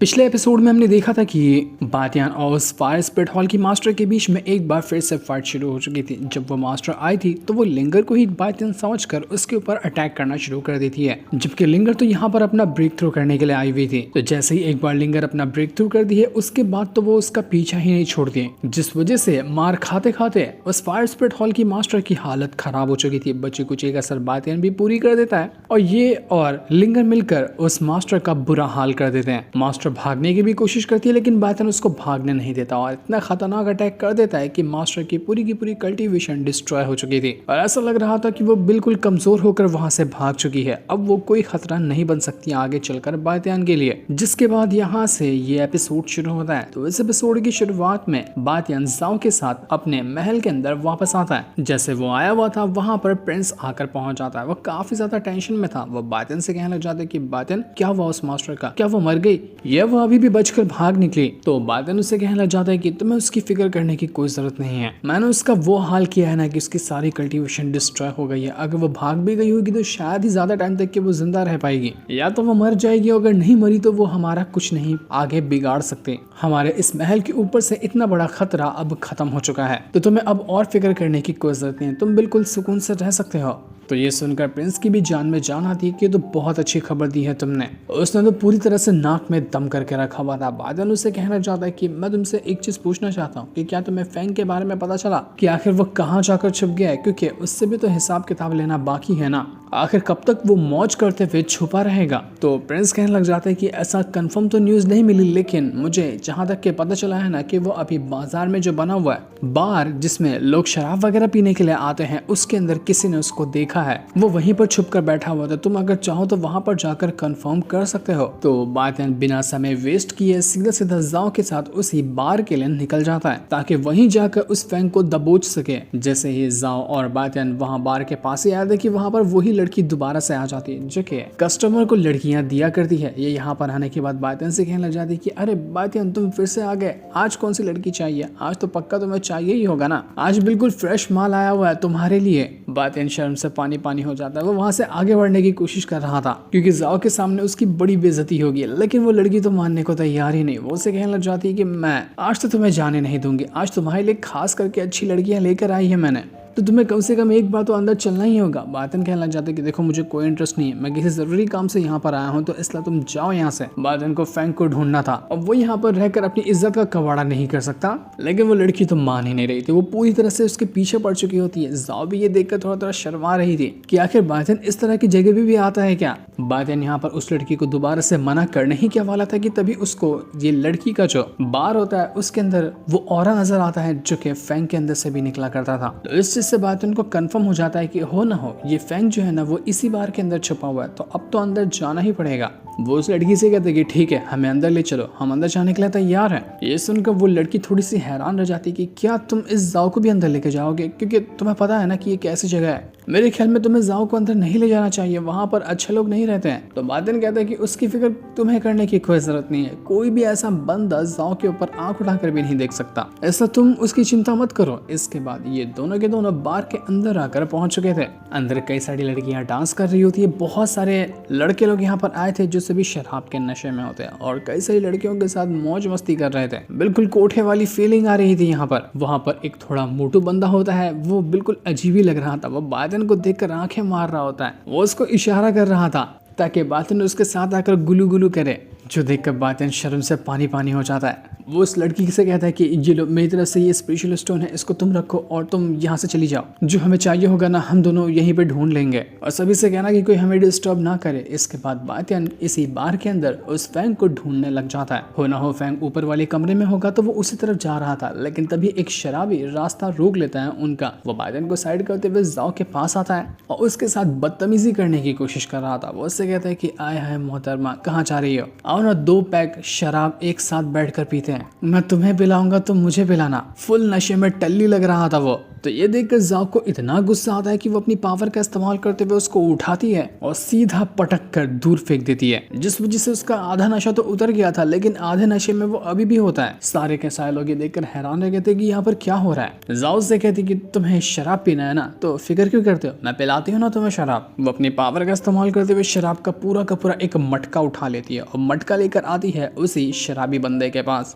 पिछले एपिसोड में हमने देखा था कि बातियान और उस फायर स्पिरिट हॉल की मास्टर के बीच में एक बार फिर से फाइट शुरू हो चुकी थी। जब वो मास्टर आई थी तो वो लिंगर को ही बातियान समझकर उसके ऊपर अटैक करना शुरू कर देती है, जबकि लिंगर तो यहाँ पर अपना ब्रेक थ्रू करने के लिए आई हुई थी। तो जैसे ही एक बार लिंगर अपना ब्रेक थ्रू कर दी है, उसके बाद तो वो उसका पीछा ही नहीं छोड़ती, जिस वजह से मार खाते खाते उस फायर स्पिरिट हॉल की मास्टर की हालत खराब हो चुकी थी। बच्ची कुछ एक असर बातियान भी पूरी कर देता है और ये और लिंगर मिलकर उस मास्टर का बुरा हाल कर देते हैं। मास्टर भागने की भी कोशिश करती है, लेकिन बातियान उसको भागने नहीं देता और इतना खतरनाक अटैक कर देता है कि मास्टर की पूरी कल्टीवेशन डिस्ट्रॉय हो चुकी थी और ऐसा लग रहा था कि वो बिल्कुल कमजोर होकर वहां से भाग चुकी है। अब वो कोई खतरा नहीं बन सकती आगे चलकर बातियान के लिए। जिसके बाद यहाँ से ये एपिसोड शुरू होता है। तो इस एपिसोड की शुरुआत में बातियान जाओ के साथ अपने महल के अंदर वापस आता है। जैसे वो आया हुआ था वहां पर प्रिंस आकर पहुंच जाता है। वो काफी ज्यादा टेंशन में था। वो बातियान से कहने लग जाता है कि बातियान क्या हुआ उस मास्टर का, क्या वो मर गई या वो अभी भी बचकर भाग निकली। तो बातियान उससे कहने लग जाता है कि तुम्हें उसकी फिक्र करने की कोई जरूरत नहीं है। मैंने उसका वो हाल किया है ना कि उसकी सारी कल्टीवेशन डिस्ट्रॉय हो गई है। अगर वो भाग भी गई होगी तो शायद ही ज्यादा टाइम तक कि वो जिंदा रह पाएगी, या तो वो मर जाएगी। अगर नहीं मरी तो वो हमारा कुछ नहीं आगे बिगाड़ सकते। हमारे इस महल के ऊपर से इतना बड़ा खतरा अब खत्म हो चुका है, तो तुम्हें अब और फिक्र करने की कोई जरूरत नहीं है। तुम बिल्कुल सुकून से रह सकते हो। तो ये सुनकर प्रिंस की भी जान में जान आती है कि तो बहुत अच्छी खबर दी है तुमने। उसने तो पूरी तरह से नाक में दम करके रखा हुआ था। बादल उसे कहना चाहता है कि मैं तुमसे एक चीज पूछना चाहता हूँ कि क्या तुम्हें फैंग के बारे में पता चला कि आखिर वो कहाँ जाकर छुप गया है, क्योंकि उससे भी तो हिसाब किताब लेना बाकी है ना। आखिर कब तक वो मौज करते हुए छुपा रहेगा। तो प्रिंस कहने लग जाता है कि ऐसा कंफर्म तो न्यूज नहीं मिली, लेकिन मुझे जहां तक के पता चला है ना कि वो अभी बाजार में जो बना हुआ है बार जिसमें लोग शराब वगैरह पीने के लिए आते हैं, उसके अंदर किसी ने उसको देखा है। वो वहीं पर छुप कर बैठा हुआ था। तुम अगर चाहो तो वहां पर जाकर कंफर्म कर सकते हो। तो बातियान बिना समय वेस्ट किए सीधा सीधा जाओ के साथ उसी बार के लिए निकल जाता है ताकि वहीं जाकर उस फैंग को दबोच सके। जैसे ही जाओ और बातियान वहां बार के पास ही आया था कि वहां पर वही लड़की दोबारा से आ जाती है, जो कि कस्टमर को लड़कियां दिया करती है। ये यहाँ पर आने के बाद बातियान से कहने लग जाती है कि अरे बातियान तुम फिर से आ गए, आज कौन सी लड़की चाहिए? आज तो पक्का तुम्हें चाहिए ही होगा ना, आज बिल्कुल फ्रेश माल आया हुआ है तुम्हारे लिए। बातियान शर्म से पानी पानी हो जाता है। वो वहां से आगे बढ़ने की कोशिश कर रहा था क्योंकि जाओ के सामने उसकी बड़ी बेइज्जती होगी, लेकिन वो लड़की तो मानने को तैयार ही नहीं। वो उसे कहने लग जाती है कि मैं आज तो तुम्हें जाने नहीं दूंगी, आज तुम्हारे लिए खास करके अच्छी लड़कियां लेकर आई है मैंने, तो तुम्हें कम से कम एक बार तो अंदर चलना ही होगा। बातियान कहने लग जाते हैं कि देखो मुझे कोई इंटरेस्ट नहीं है, मैं किसी जरूरी काम से यहाँ पर आया हूँ, तो इसलिए तुम जाओ यहाँ से। बातियान को फैंग को ढूंढना था और वो यहाँ पर रहकर अपनी इज्जत का कबाड़ा नहीं कर सकता, लेकिन वो लड़की तो मान ही नहीं रही थी। वो पूरी तरह से उसके पीछे पड़ चुकी होती है। जाओ भी ये देखकर थोड़ा थोड़ा शर्मा रही थी कि आखिर बातियान इस तरह की जगह भी आता है क्या। बातियान यहाँ पर उस लड़की को दोबारा से मना करने ही क्या वाला था कि तभी उसको ये लड़की का जो बार होता है उसके अंदर वो ऑरा नजर आता है, जो कि फैंग के अंदर से भी निकला करता था। तो इस चीज से बातियान को कंफर्म हो जाता है कि हो ना हो ये फैंग जो है ना वो इसी बार के अंदर छुपा हुआ है, तो अब तो अंदर जाना ही पड़ेगा। वो उस लड़की से कहते कि ठीक है हमें अंदर ले चलो, हम अंदर जाने के लिए तैयार हैं। ये सुनकर वो लड़की थोड़ी सी हैरान रह जाती है कि क्या तुम इस जाओ को भी अंदर लेके जाओगे, क्योंकि तुम्हें पता है ना कि ये कैसी जगह है। मेरे ख्याल में तुम्हें जाओ को अंदर नहीं ले जाना चाहिए, वहां पर अच्छे लोग नहीं रहते हैं। तो बातियान कहता है कि उसकी फिक्र तुम्हें करने की कोई जरूरत नहीं है, कोई भी ऐसा बंदा जाओ के ऊपर आंख उठाकर भी नहीं देख सकता, ऐसा तुम उसकी चिंता मत करो। इसके बाद ये दोनों के दोनों बार के अंदर आकर पहुंच चुके थे। अंदर कई सारी लड़कियां डांस कर रही होती है, बहुत सारे लड़के लोग यहाँ पर आए थे जो सभी शराब के नशे में होते हैं और कई सारी लड़कियों के साथ मौज मस्ती कर रहे थे। बिल्कुल कोठे वाली फीलिंग आ रही थी यहाँ पर। वहां पर एक थोड़ा मोटू बंदा होता है, वो बिल्कुल अजीब ही लग रहा था। वो बातियान को देखकर आंखें मार रहा होता है, वो उसको इशारा कर रहा था ताकि बातियान उसके साथ आकर गुलू गुलू करे, जो देखकर बातियान शर्म से पानी पानी हो जाता है। वो उस लड़की से कहता है कि ये लो मेरी तरफ से ये स्पेशल स्टोन है, इसको तुम रखो और तुम यहाँ से चली जाओ, जो हमें चाहिए होगा ना हम दोनों यहीं पे ढूंढ लेंगे, और सभी से कहना कि कोई हमें डिस्टर्ब ना करे। इसके बाद बातियान इसी बार के अंदर उस फैंग को ढूंढने लग जाता है। हो ना हो फैंग ऊपर वाले कमरे में होगा, तो वो उसी तरफ जा रहा था, लेकिन तभी एक शराबी रास्ता रोक लेता है उनका। वो बातियान को साइड करते हुए जाओ के पास आता है और उसके साथ बदतमीजी करने की कोशिश कर रहा था। वो उससे कहता है कि आए हाय मोहतरमा कहाँ जा रही हो, आओ ना 2 पैक शराब एक साथ बैठकर पीते हैं, मैं तुम्हें पिलाऊंगा तुम मुझे पिलाना। फुल नशे में टल्ली लग रहा था वो। तो ये देखकर जाओ को इतना गुस्सा आता है कि वो अपनी पावर का इस्तेमाल करते हुए उसको उठाती है और सीधा पटक कर दूर फेंक देती है, जिस वजह से उसका आधा नशा तो उतर गया था लेकिन आधे नशे में वो अभी भी होता है। सारे के सारे लोग ये देखकर हैरान रह गए थे कि यहाँ पर क्या हो रहा है। जाओ से कहती कि तुम्हें शराब पीना है ना, तो फिक्र क्यों करते हो, मैं पिलाती हूँ ना तुम्हें शराब। वो अपनी पावर का इस्तेमाल करते हुए शराब का पूरा एक मटका उठा लेती है और मटका लेकर आती है उसी शराबी बंदे के पास।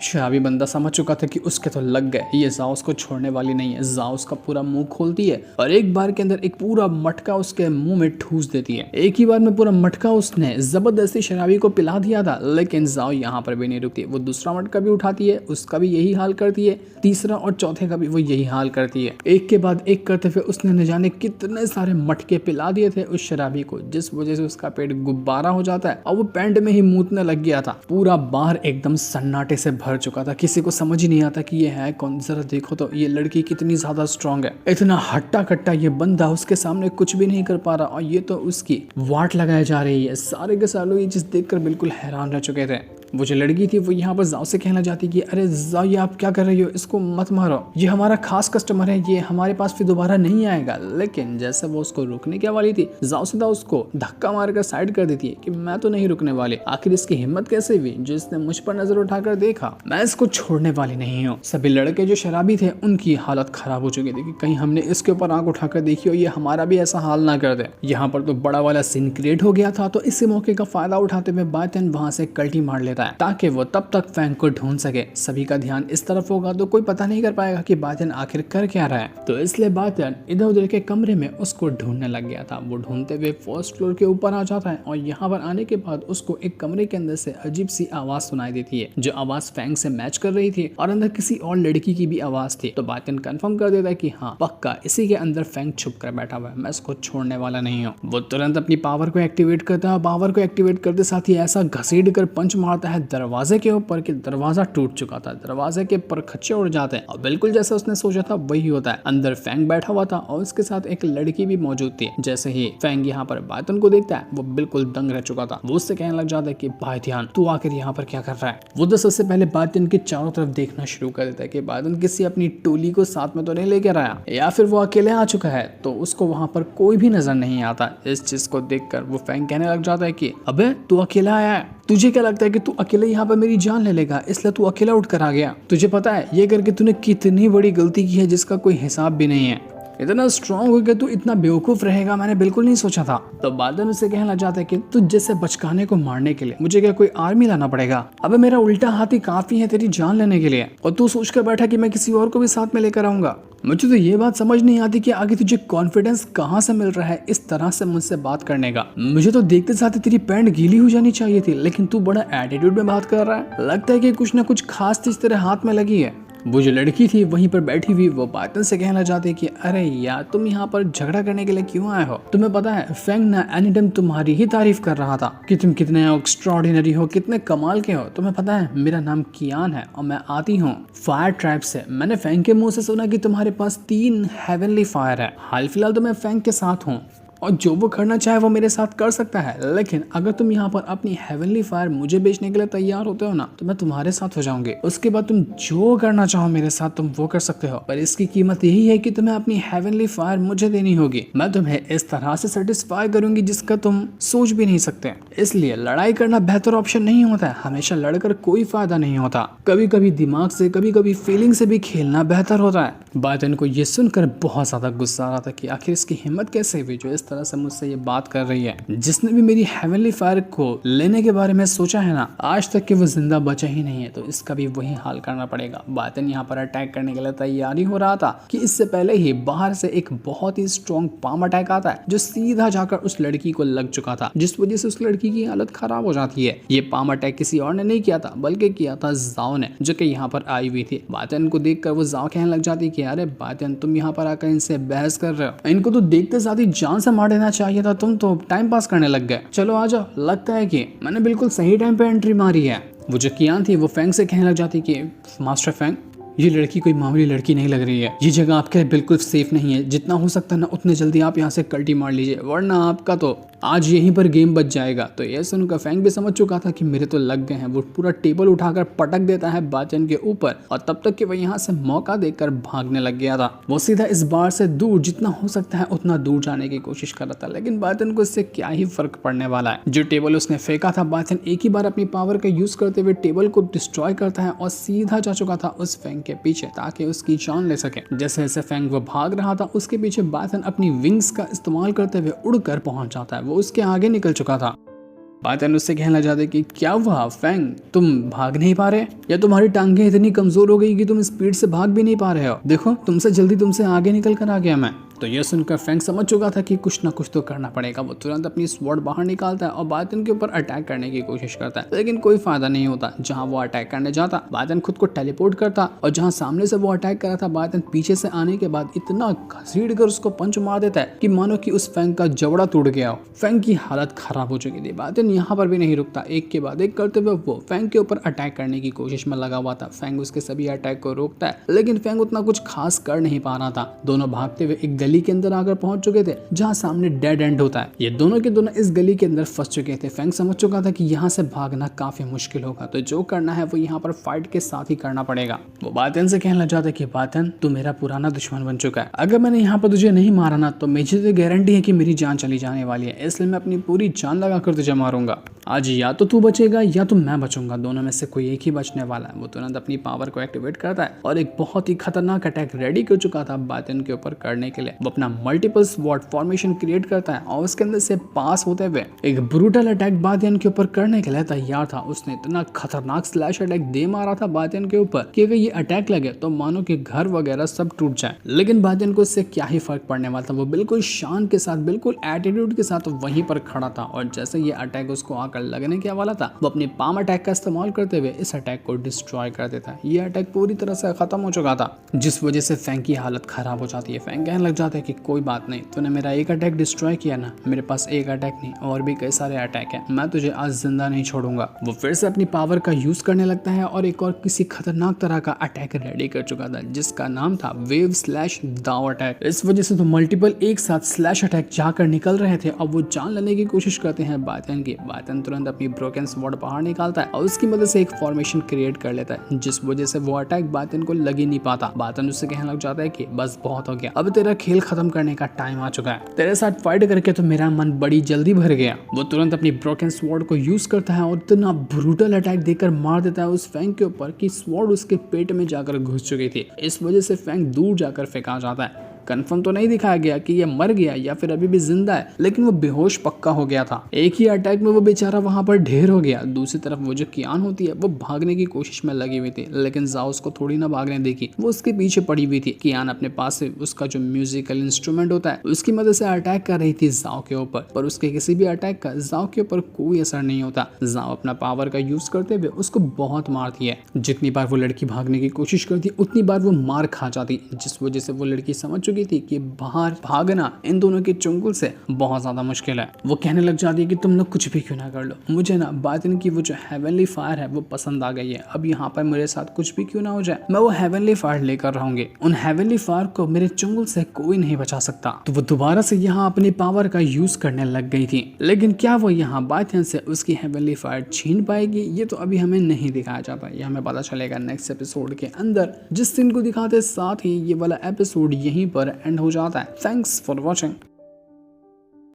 शराबी बंदा समझ चुका था कि उसके तो लग गए, ये जाओ उसको छोड़ने वाली नहीं है। जाओ उसका पूरा मुंह खोलती है और एक बार के अंदर एक पूरा मटका उसके मुंह में ठूस देती है। एक ही बार में पूरा मटका उसने जबरदस्ती शराबी को पिला दिया था, लेकिन जाओ यहाँ पर भी नहीं रुकती। वो दूसरा मटका भी उठाती है, उसका भी यही हाल करती है, तीसरा और चौथे का भी वो यही हाल करती है। एक के बाद एक करते हुए उसने न जाने कितने सारे मटके पिला दिए थे उस शराबी को, जिस वजह से उसका पेट गुब्बारा हो जाता है और वो पैंट में ही मूतने लग गया था। पूरा बार एकदम सन्नाटे से भर चुका था, किसी को समझ ही नहीं आता कि ये है कौन। जरा देखो तो ये लड़की कितनी ज्यादा स्ट्रांग है, इतना हट्टा कट्टा ये बंदा उसके सामने कुछ भी नहीं कर पा रहा और ये तो उसकी वाट लगाई जा रही है। सारे के सारे लोग ये चीज देखकर बिल्कुल हैरान रह चुके थे। वो जो लड़की थी वो यहाँ पर जाओ से कहना चाहती कि अरे जाओ ये आप क्या कर रही हो, इसको मत मारो, ये हमारा खास कस्टमर है, ये हमारे पास फिर दोबारा नहीं आएगा। लेकिन जैसे वो उसको रोकने के वाली थी, जाओ सीधा उसको धक्का मारकर साइड कर देती है कि मैं तो नहीं रुकने वाली। आखिर इसकी हिम्मत कैसे हुई जो इसने मुझ पर नजर उठाकर देखा, मैं इसको छोड़ने वाली नहीं हूँ। सभी लड़के जो शराबी थे उनकी हालत खराब हो चुकी थी कि कहीं हमने इसके ऊपर आंख उठाकर देखी हो, ये हमारा भी ऐसा हाल ना कर दे। यहाँ पर तो बड़ा वाला सीन क्रिएट हो गया था। तो इसी मौके का फायदा उठाते हुए बायतन वहां से कल्टी मार लेता है ताकि वो तब तक फैंग को ढूंढ सके। सभी का ध्यान इस तरफ होगा तो कोई पता नहीं कर पाएगा कि बायतन आखिर कर क्या रहा है। तो इसलिए बायतन इधर उधर के कमरे में उसको ढूंढने लग गया था। वो ढूंढते हुए फर्स्ट फ्लोर के ऊपर आ जाता है और यहाँ पर आने के बाद उसको एक कमरे के अंदर से अजीब सी आवाज सुनाई देती है, जो आवाज फैंग से मैच कर रही थी और अंदर किसी और लड़की की भी आवाज थी। तो बायतन कंफर्म कर देता है कि हाँ पक्का इसी के अंदर फैंग छुप कर बैठा हुआ है, मैं इसको छोड़ने वाला नहीं हूँ। वो तुरंत अपनी पावर को एक्टिवेट करता है। पावर को एक्टिवेट करते साथ ही ऐसा घसीट कर पंच मारता है दरवाजे के ऊपर कि दरवाजा टूट चुका था, दरवाजे के परखच्चे उड़ जाते हैं और बिल्कुल जैसा उसने सोचा था वही होता है। अंदर फैंग बैठा हुआ था और उसके साथ एक लड़की भी मौजूद थी। जैसे ही फैंग यहाँ पर बायतन को देखता है वो बिल्कुल दंग रह चुका था। वो उससे कहने लग जाता है कि बायतन तू आखिर यहाँ पर क्या कर रहा है। वो तो सबसे पहले बायतन के चारों तरफ देखना शुरू कर देता है कि बायतन किसी अपनी टोली को साथ में तो नहीं लेकर आया या फिर वो अकेले आ चुका है। तो उसको वहां पर कोई भी नजर नहीं आता। इस चीज को देखकर वो फैंग कहने लग जाता है कि अबे तू अकेला आया है, तुझे क्या लगता है कि तू अकेले यहाँ पर मेरी जान ले लेगा, इसलिए तू अकेला उठकर आ गया। तुझे पता है ये करके तूने कितनी बड़ी गलती की है जिसका कोई हिसाब भी नहीं है। इतना स्ट्रांग हो गया तू इतना बेवकूफ रहेगा मैंने बिल्कुल नहीं सोचा था। तो बादल उसे कहने लग जाता है कि तुझ जैसे बचकाने को मारने के लिए मुझे क्या कोई आर्मी लाना पड़ेगा। अबे मेरा उल्टा हाथ ही काफी है तेरी जान लेने के लिए और तू सोच कर बैठा कि मैं किसी और को भी साथ में लेकर आऊंगा। मुझे तो ये बात समझ नहीं आती कि आगे तुझे कॉन्फिडेंस कहाँ से मिल रहा है इस तरह से मुझसे बात करने का। मुझे तो देखते साथ ही तेरी पैंट गीली हो जानी चाहिए थी, लेकिन तू बड़ा एटीट्यूड में बात कर रहा है। लगता है कि कुछ ना कुछ खास चीज तेरे हाथ में लगी है। वो जो लड़की थी वहीं पर बैठी हुई वो बायतन से कहना चाहती कि अरे यार तुम यहाँ पर झगड़ा करने के लिए क्यों आए हो। तुम्हें पता है फैंग ना एनी टाइम तुम्हारी ही तारीफ कर रहा था कि तुम कितने एक्स्ट्राऑर्डिनरी हो, कितने कमाल के हो। तुम्हें पता है मेरा नाम कियान है और मैं आती हूँ फायर ट्राइब से। मैंने फैंग के मुंह से सुना कि तुम्हारे पास 3 हेवनली फायर है। हाल फिलहाल तो मैं फैंग के साथ हूँ और जो वो करना चाहे वो मेरे साथ कर सकता है, लेकिन अगर तुम यहाँ पर अपनी हेवनली फायर मुझे बेचने के लिए तैयार होते हो ना तो मैं तुम्हारे साथ हो जाऊंगी। उसके बाद तुम जो करना चाहो मेरे साथ तुम वो कर सकते हो, पर इसकी कीमत यही है कि तुम्हें अपनी हेवनली फायर मुझे देनी होगी। मैं तुम्हें इस तरह से सेटिस्फाई करूंगी जिसका तुम सोच भी नहीं सकते। इसलिए लड़ाई करना बेहतर ऑप्शन नहीं होता है, हमेशा लड़कर कोई फायदा नहीं होता। कभी कभी दिमाग से कभी कभी फीलिंग से भी खेलना बेहतर होता है। बायतन को ये सुनकर बहुत ज्यादा गुस्सा आ रहा था कि आखिर इसकी हिम्मत कैसे हुई जो इस तरह से मुझसे ये बात कर रही है। जिसने भी मेरी हेवनली फायर को लेने के बारे में सोचा है ना, आज तक कि वो जिंदा बचा ही नहीं है, तो इसका भी वही हाल करना पड़ेगा। बायतन यहाँ पर अटैक करने के लिए तैयारी हो रहा था कि इससे पहले ही बाहर से एक बहुत ही स्ट्रॉन्ग पाम अटैक आता है जो सीधा जाकर उस लड़की को लग चुका था, जिस वजह से उस लड़की की हालत खराब हो जाती है। ये पाम अटैक किसी और ने नहीं किया था बल्कि किया था जाओ ने, जो कि यहाँ पर आई हुई थी। बायतन को देखकर वो जाओ कहने लग जाती कि अरे बायतन तुम यहाँ पर आकर इनसे बहस कर रहे हो, इनको तो देखते साथ ही जान से मार देना चाहिए था, तुम तो टाइम पास करने लग गए। चलो आ जाओ, लगता है कि मैंने बिल्कुल सही टाइम पे एंट्री मारी है। वो जो कियान थी वो फैंग से कहने लग जाती कि मास्टर फैंग ये लड़की कोई मामूली लड़की नहीं लग रही है, ये जगह आपके लिए बिल्कुल सेफ नहीं है। जितना हो सकता है ना उतने जल्दी आप यहाँ से कल्टी मार लीजिए, वरना आपका तो आज यहीं पर गेम बच जाएगा। तो ये सुनकर फैंग भी समझ चुका था कि मेरे तो लग गए हैं। वो पूरा टेबल उठाकर पटक देता है बातियन के ऊपर और तब तक कि वो यहाँ से मौका देखकर भागने लग गया था। वो सीधा इस बार से दूर जितना हो सकता है उतना दूर जाने की कोशिश कर रहा था, लेकिन बातियन को इससे क्या ही फर्क पड़ने वाला है। जो टेबल उसने फेंका था, बातियन एक ही बार अपनी पावर का यूज करते हुए टेबल को डिस्ट्रॉय करता है और सीधा जा चुका था उस फैंग के पीछे ताकि उसकी जान ले सके। जैसे जैसे फैंग वो भाग रहा था उसके पीछे बातियन अपनी विंग्स का इस्तेमाल करते हुए उड़कर पहुंच जाता है। वो उसके आगे निकल चुका था। बातियन उससे कहना चाहते कि क्या हुआ फैंग, तुम भाग नहीं पा रहे या तुम्हारी टांगें इतनी कमजोर हो गई कि तुम स्पीड से भाग भी नहीं पा रहे हो? देखो तुमसे जल्दी तुमसे आगे निकल कर आ गया मैं। तो यह सुनकर फैंग समझ चुका था कि कुछ ना कुछ तो करना पड़ेगा। वो तुरंत अपनी स्वॉर्ड बाहर निकालता है और बातियन के ऊपर अटैक करने की कोशिश करता है, लेकिन कोई फायदा नहीं होता। जहां वो अटैक करने जाता, बातियन खुद को टेलीपोर्ट करता और जहां सामने से वो अटैक कर रहा था, बातियन पीछे से आने के बाद इतना घसीट कर उसको पंच मार देता है कि मानो कि उस फैंग का जबड़ा टूट गया हो। फैंग की हालत खराब हो चुकी थी। बातियन यहाँ पर भी नहीं रुकता, एक के बाद एक करते हुए वो फैंग के ऊपर अटैक करने की कोशिश में लगा हुआ था। फैंग उसके सभी अटैक को रोकता है, लेकिन फैंग उतना कुछ खास कर नहीं पा रहा था। दोनों भागते हुए एक गली के अंदर आकर पहुंच चुके थे जहां सामने डेड एंड होता है। ये दोनों के दोनों इस गली के अंदर फंस चुके थे। फैंग समझ चुका था कि यहाँ से भागना काफी मुश्किल होगा, तो जो करना है वो यहाँ पर फाइट के साथ ही करना पड़ेगा। वो बातियन से कहना चाहता है कि बातियन तू मेरा पुराना दुश्मन बन चुका है, अगर मैंने यहाँ पर तुझे नहीं मारा ना तो मुझे तो गारंटी है कि मेरी जान चली जाने वाली है, इसलिए मैं अपनी पूरी जान लगाकर तुझे मारूंगा। आज या तो तू बचेगा या तो मैं बचूंगा, दोनों में से कोई एक ही बचने वाला है। वो तुरंत अपनी पावर को एक्टिवेट करता है और एक बहुत ही खतरनाक अटैक रेडी कर चुका था बातियन के ऊपर करने के लिए। वो अपना मल्टीपल स्वॉर्ड फॉर्मेशन क्रिएट करता है और उसके अंदर से पास होते हुए एक ब्रूटल अटैक बातियन के ऊपर करने के लिए तैयार था। उसने इतना खतरनाक स्लैश अटैक दे मारा था बातियन के ऊपर कि अगर ये अटैक लगे तो मानो कि घर वगैरह सब टूट जाए, लेकिन बातियन को इससे क्या ही फर्क पड़ने वाला था। वो बिल्कुल शान के साथ, बिल्कुल एटीट्यूड के साथ वहीं पर खड़ा था और जैसे ये अटैक उसको आकर लगने के वाला था, वो अपनी पाम अटैक का इस्तेमाल करते हुए इस अटैक को डिस्ट्रॉय कर देता है। ये अटैक पूरी तरह से खत्म हो चुका था, जिस वजह से फैंग की हालत खराब हो जाती है। फैंग कहने लग जाता है कि कोई बात नहीं, तूने मेरा एक अटैक डिस्ट्रॉय किया ना, मेरे पास एक अटैक नहीं और भी कई सारे अटैक है, मैं तुझे आज जिंदा नहीं छोड़ूंगा। वो फिर से अपनी पावर का यूज करने लगता है और एक और किसी खतरनाक तरह का अटैक रेडी कर चुका था जिसका नाम था वेव स्लैश दाव अटैक। इस वजह से तो मल्टीपल एक साथ स्लैश अटैक जाकर निकल रहे थे और वो जान लेने की कोशिश करते हैं बातियन की। बातियन तुरंत अपनी ब्रोकन स्वॉर्ड बाहर निकालता है और उसकी मदद से एक फॉर्मेशन क्रिएट कर लेता है, जिस वजह से वो अटैक बातियन को लग ही नहीं पाता। बातियन उससे कहने लग जाता है कि बस बहुत हो गया, अब तेरा खेल खत्म करने का टाइम आ चुका है, तेरे साथ फाइट करके तो मेरा मन बड़ी जल्दी भर गया। वो तुरंत अपनी ब्रोकन स्वॉर्ड को यूज करता है और इतना ब्रूटल अटैक देकर मार देता है उस फैंग के ऊपर कि स्वॉर्ड उसके पेट में जाकर घुस चुकी थी। इस वजह से फैंग दूर जाकर फेंका जाता है। कंफर्म तो नहीं दिखाया गया कि ये मर गया या फिर अभी भी जिंदा है, लेकिन वो बेहोश पक्का हो गया था। एक ही अटैक में वो बेचारा वहां पर ढेर हो गया। दूसरी तरफ वो जो कियान होती है वो भागने की कोशिश में लगी हुई थी, लेकिन जाओ उसको थोड़ी ना भागने देगी, वो उसके पीछे पड़ी हुई थी। कियान अपने पास से उसका जो म्यूजिकल इंस्ट्रूमेंट होता है उसकी मदद से अटैक कर रही थी जाओ के ऊपर, पर उसके किसी भी अटैक का जाओ के ऊपर कोई असर नहीं होता। जाओ अपना पावर का यूज करते हुए उसको बहुत मारती है। जितनी बार वो लड़की भागने की कोशिश करती उतनी बार वो मार खा जाती, जिस वजह से वो लड़की समझ चुकी थी कि बाहर भागना इन दोनों के चुंगल से बहुत ज्यादा मुश्किल है। वो कहने लग जाती है कि तुम लोग कुछ भी क्यों ना कर लो, मुझे ना बातियन की वो जो हेवनली फायर है वो पसंद आ गई है। अब यहाँ पर मेरे साथ कुछ भी क्यों ना हो जाए, मैं वो हेवनली फायर लेकर रहूंगी। उन हेवनली फायर को मेरे चुंगल से कोई नहीं बचा सकता। तो वो दोबारा से यहाँ अपनी पावर का यूज करने लग गई थी, लेकिन क्या वो यहाँ बातियन से उसकी हेवनली फायर छीन पाएगी, ये तो अभी हमें नहीं दिखाया जाता। ये हमें पता चलेगा नेक्स्ट एपिसोड के अंदर, जिस सीन को दिखाते साथ ही ये वाला एपिसोड यहीं पर एंड हो जाता है। Thanks for watching.